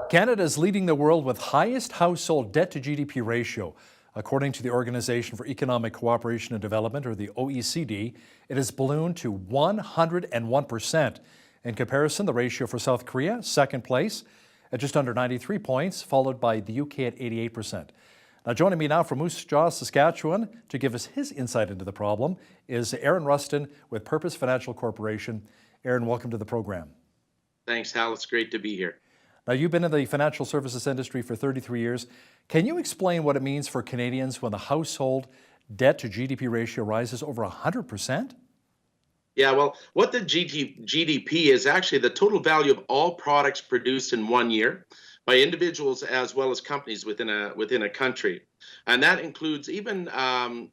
Canada is leading the world with highest household debt to GDP ratio. According to the Organization for Economic Cooperation and Development, or the OECD, it has ballooned to 101%. In comparison, the ratio for South Korea, second place, at just under 93 points, followed by the UK at 88%. Now, joining me now from Moose Jaw, Saskatchewan, to give us his insight into the problem is Aaron Rustin with Purpose Financial Corporation. Aaron, welcome to the program. Thanks, Hal. It's great to be here. Now, you've been in the financial services industry for 33 years. Can you explain what it means for Canadians when the household debt to GDP ratio rises over 100%? Yeah, well, what the GDP is actually the total value of all products produced in 1 year by individuals as well as companies within a country. And that includes even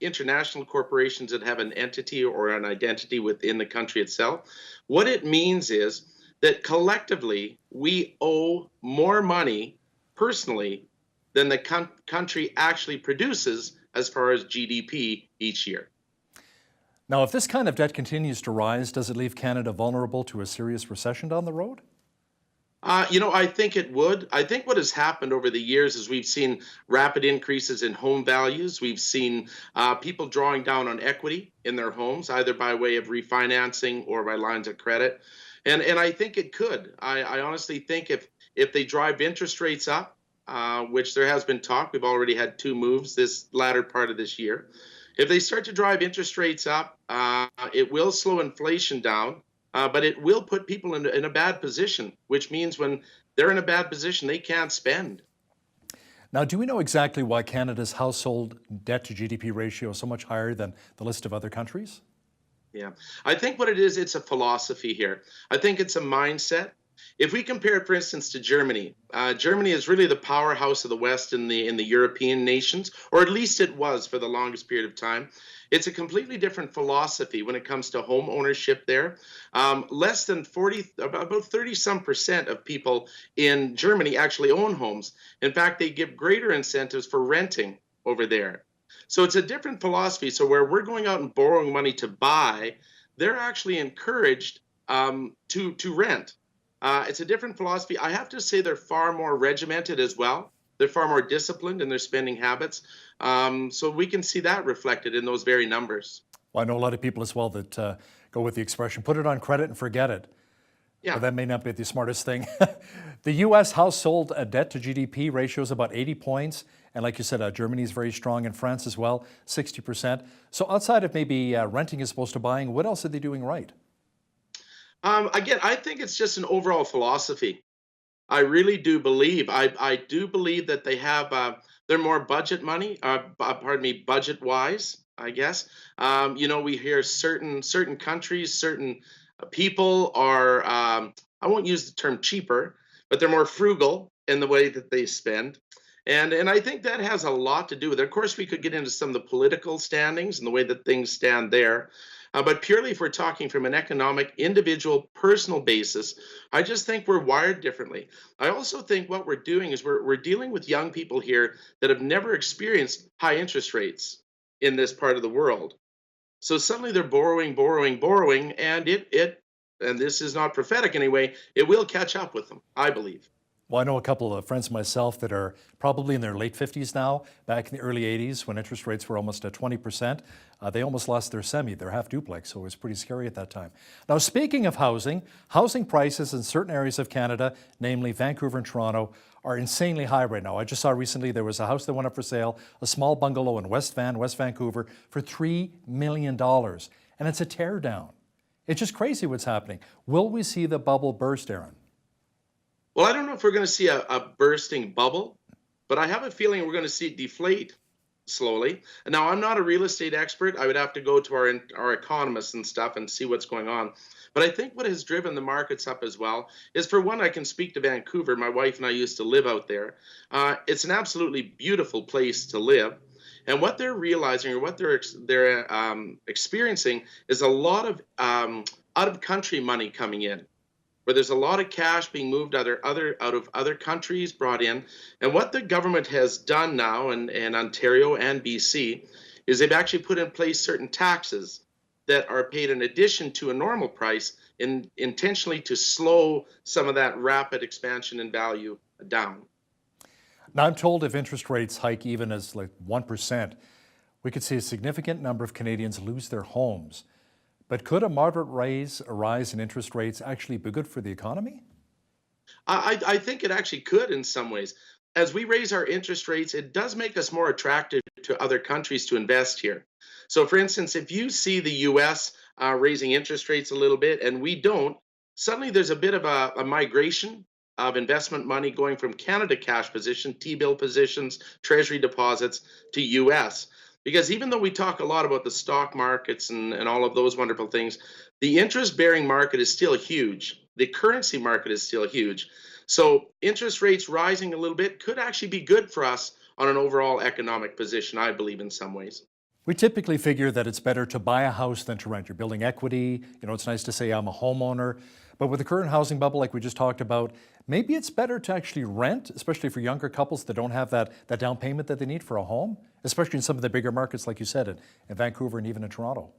international corporations that have an entity or an identity within the country itself. What it means is that collectively we owe more money personally than the country actually produces as far as GDP each year. Now, if this kind of debt continues to rise, does it leave Canada vulnerable to a serious recession down the road? I think it would. I think what has happened over the years is we've seen rapid increases in home values. We've seen people drawing down on equity in their homes, either by way of refinancing or by lines of credit. And I think it could. I honestly think if they drive interest rates up, which there has been talk, we've already had 2 moves this latter part of this year. If they start to drive interest rates up, it will slow inflation down, but it will put people in a bad position, which means when they're in a bad position, they can't spend. Now, do we know exactly why Canada's household debt to GDP ratio is so much higher than the list of other countries? Yeah, I think what it is, it's a philosophy here. I think it's a mindset. If we compare it, for instance, to Germany, Germany is really the powerhouse of the West in the European nations, or at least it was for the longest period of time. It's a completely different philosophy when it comes to home ownership there. Less than 40, about 30% of people in Germany actually own homes. In fact, they give greater incentives for renting over there. So it's a different philosophy. So where we're going out and borrowing money to buy, they're actually encouraged to rent. It's a different philosophy. I have to say they're far more regimented as well. They're far more disciplined in their spending habits. So we can see that reflected in those very numbers. Well, I know a lot of people as well that go with the expression, put it on credit and forget it. Yeah. But that may not be the smartest thing. The U.S. household debt to GDP ratio is about 80 points. And like you said, Germany is very strong, and France as well, 60%. So outside of maybe renting as opposed to buying, what else are they doing right? Again, I think it's just an overall philosophy. I really do believe. I do believe that they have they're more budget money. Budget wise, I guess. We hear certain countries, certain people are. I won't use the term cheaper, but they're more frugal in the way that they spend. And I think that has a lot to do with it. Of course, we could get into some of the political standings and the way that things stand there. But purely if we're talking from an economic, individual, personal basis, I just think we're wired differently. I also think what we're doing is we're dealing with young people here that have never experienced high interest rates in this part of the world. So suddenly they're borrowing, and and this is not prophetic anyway, it will catch up with them, I believe. Well, I know a couple of friends of myself that are probably in their late 50s now. Back in the early 80s, when interest rates were almost at 20%, they almost lost their half duplex, so it was pretty scary at that time. Now, speaking of housing prices in certain areas of Canada, namely Vancouver and Toronto, are insanely high right now. I just saw recently there was a house that went up for sale, a small bungalow in West Vancouver, for $3 million, and it's a tear down. It's just crazy what's happening. Will we see the bubble burst, Aaron? Well, I don't know if we're going to see a bursting bubble, but I have a feeling we're going to see it deflate slowly. Now, I'm not a real estate expert. I would have to go to our economists and stuff and see what's going on. But I think what has driven the markets up as well is, for one, I can speak to Vancouver. My wife and I used to live out there. It's an absolutely beautiful place to live. And what they're realizing, or what they're experiencing, is a lot of out-of-country money coming in, where there's a lot of cash being moved out of other countries, brought in. And what the government has done now in Ontario and BC is they've actually put in place certain taxes that are paid in addition to a normal price intentionally to slow some of that rapid expansion in value down. Now, I'm told if interest rates hike even as like 1%, we could see a significant number of Canadians lose their homes. But could a moderate rise in interest rates actually be good for the economy? I think it actually could in some ways. As we raise our interest rates, it does make us more attractive to other countries to invest here. So, for instance, if you see the US raising interest rates a little bit and we don't, suddenly there's a bit of a migration of investment money going from Canada cash position, T bill positions, treasury deposits to US. Because even though we talk a lot about the stock markets and all of those wonderful things, the interest bearing market is still huge. The currency market is still huge. So interest rates rising a little bit could actually be good for us on an overall economic position, I believe, in some ways. We typically figure that it's better to buy a house than to rent. You're building equity. You know, it's nice to say I'm a homeowner. But with the current housing bubble, like we just talked about, maybe it's better to actually rent, especially for younger couples that don't have that down payment that they need for a home, especially in some of the bigger markets, like you said, in Vancouver and even in Toronto.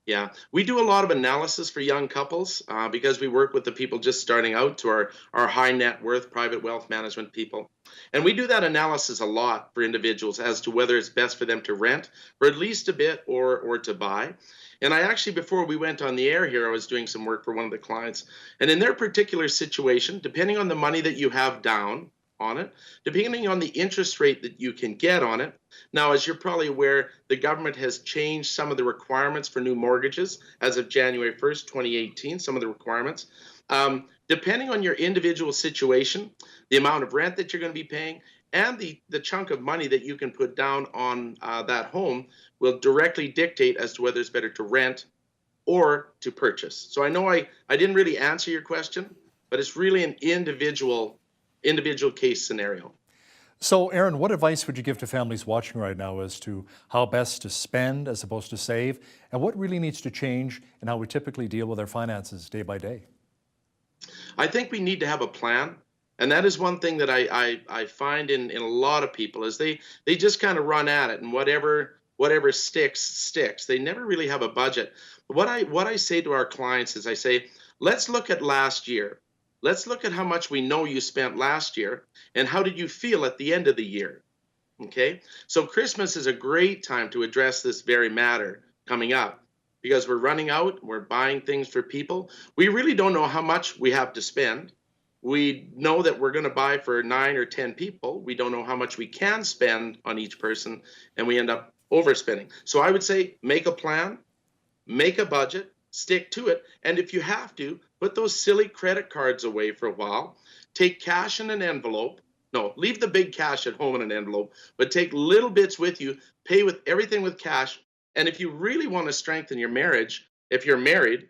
Yeah, we do a lot of analysis for young couples because we work with the people just starting out to our high net worth private wealth management people. And we do that analysis a lot for individuals as to whether it's best for them to rent for at least a bit or to buy. And I actually, before we went on the air here, I was doing some work for one of the clients. And in their particular situation, depending on the money that you have down on it, depending on the interest rate that you can get on it. Now, as you're probably aware, the government has changed some of the requirements for new mortgages as of January 1st, 2018, some of the requirements. Depending on your individual situation, the amount of rent that you're going to be paying, and the chunk of money that you can put down on that home will directly dictate as to whether it's better to rent or to purchase. So I know I didn't really answer your question, but it's really an individual case scenario. So, Aaron, what advice would you give to families watching right now as to how best to spend as opposed to save, and what really needs to change in how we typically deal with our finances day by day? I think we need to have a plan. And that is one thing that I find in a lot of people is they just kind of run at it and whatever sticks. They never really have a budget. But what I say to our clients is I say, let's look at last year. Let's look at how much we know you spent last year and how did you feel at the end of the year. Okay? So Christmas is a great time to address this very matter coming up because we're running out, we're buying things for people. We really don't know how much we have to spend. We know that we're going to buy for 9 or 10 people. We don't know how much we can spend on each person, and we end up overspending. So I would say make a plan, make a budget, stick to it, and if you have to, put those silly credit cards away for a while. Take cash in an envelope. No, leave the big cash at home in an envelope, but take little bits with you, pay with everything with cash. And if you really want to strengthen your marriage, if you're married,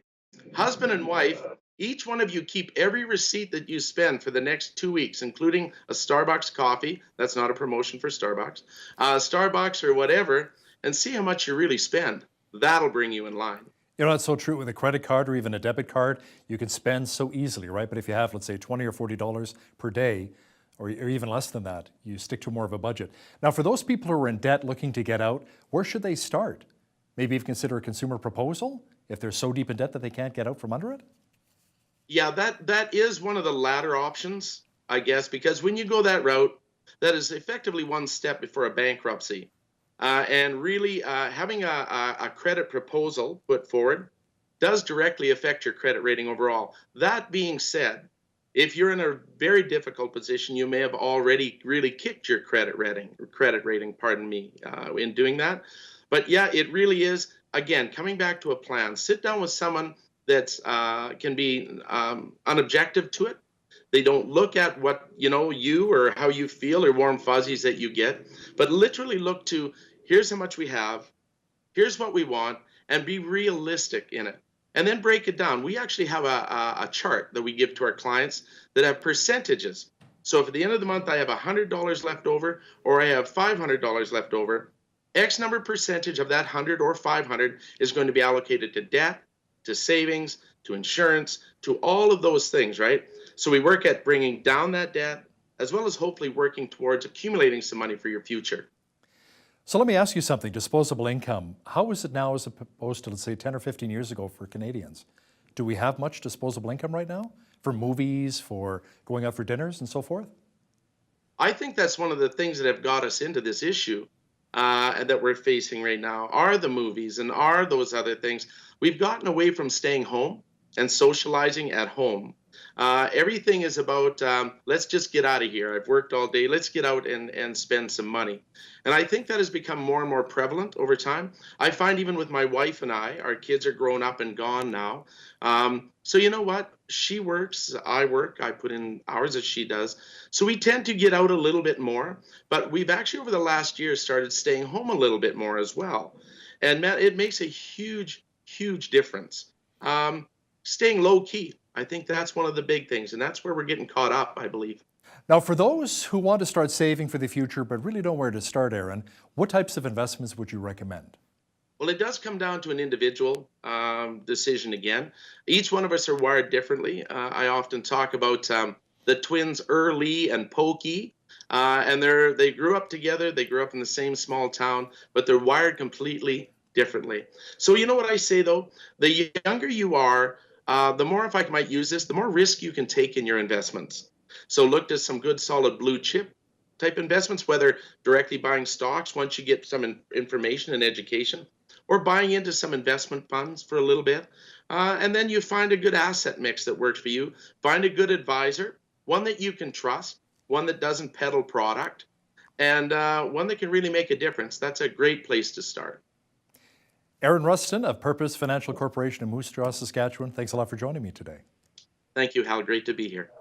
husband and wife, each one of you keep every receipt that you spend for the next 2 weeks, including a Starbucks coffee. That's not a promotion for Starbucks. Starbucks or whatever, and see how much you really spend. That'll bring you in line. You know, that's so true with a credit card or even a debit card. You can spend so easily, right? But if you have, let's say, $20 or $40 per day, or even less than that, you stick to more of a budget. Now, for those people who are in debt looking to get out, where should they start? Maybe even consider a consumer proposal if they're so deep in debt that they can't get out from under it? Yeah, that is one of the latter options, I guess, because when you go that route, that is effectively one step before a bankruptcy. And really having a credit proposal put forward does directly affect your credit rating overall. That being said, if you're in a very difficult position, you may have already really kicked your credit rating, in doing that. But yeah, it really is, again, coming back to a plan. Sit down with someone that can be unobjective to it. They don't look at what, you or how you feel or warm fuzzies that you get, but literally look to, here's how much we have, here's what we want, and be realistic in it. And then break it down. We actually have a chart that we give to our clients that have percentages. So if at the end of the month I have $100 left over or I have $500 left over, X number percentage of that 100 or 500 is going to be allocated to debt, to savings, to insurance, to all of those things, right? So we work at bringing down that debt as well as hopefully working towards accumulating some money for your future. So let me ask you something. Disposable income, how is it now as opposed to, let's say, 10 or 15 years ago for Canadians? do we have much disposable income right now for movies, for going out for dinners and so forth? I think that's one of the things that have got us into this issue that we're facing right now are the movies and are those other things. We've gotten away from staying home and socializing at home. Everything is about let's just get out of here. I've worked all day. Let's get out and spend some money. And I think that has become more and more prevalent over time. I find even with my wife and I, our kids are grown up and gone now. So you know what? She works, I work, I put in hours as she does. So we tend to get out a little bit more, but we've actually over the last year started staying home a little bit more as well. And man, it makes a huge, huge difference. Staying low key. I think that's one of the big things, and that's where we're getting caught up, I believe. Now, for those who want to start saving for the future but really don't know where to start, Aaron, what types of investments would you recommend? Well, it does come down to an individual decision again. Each one of us are wired differently. I often talk about the twins Early and Pokey, and they grew up together. They grew up in the same small town, but they're wired completely differently. So you know what I say though? The younger you are, the more, if I might use this, the more risk you can take in your investments. So look at some good solid blue chip type investments, whether directly buying stocks once you get some information and education, or buying into some investment funds for a little bit. And then you find a good asset mix that works for you. Find a good advisor, one that you can trust, one that doesn't peddle product, and one that can really make a difference. That's a great place to start. Aaron Rustin of Purpose Financial Corporation in Moose Jaw, Saskatchewan. Thanks a lot for joining me today. Thank you, Hal. Great to be here.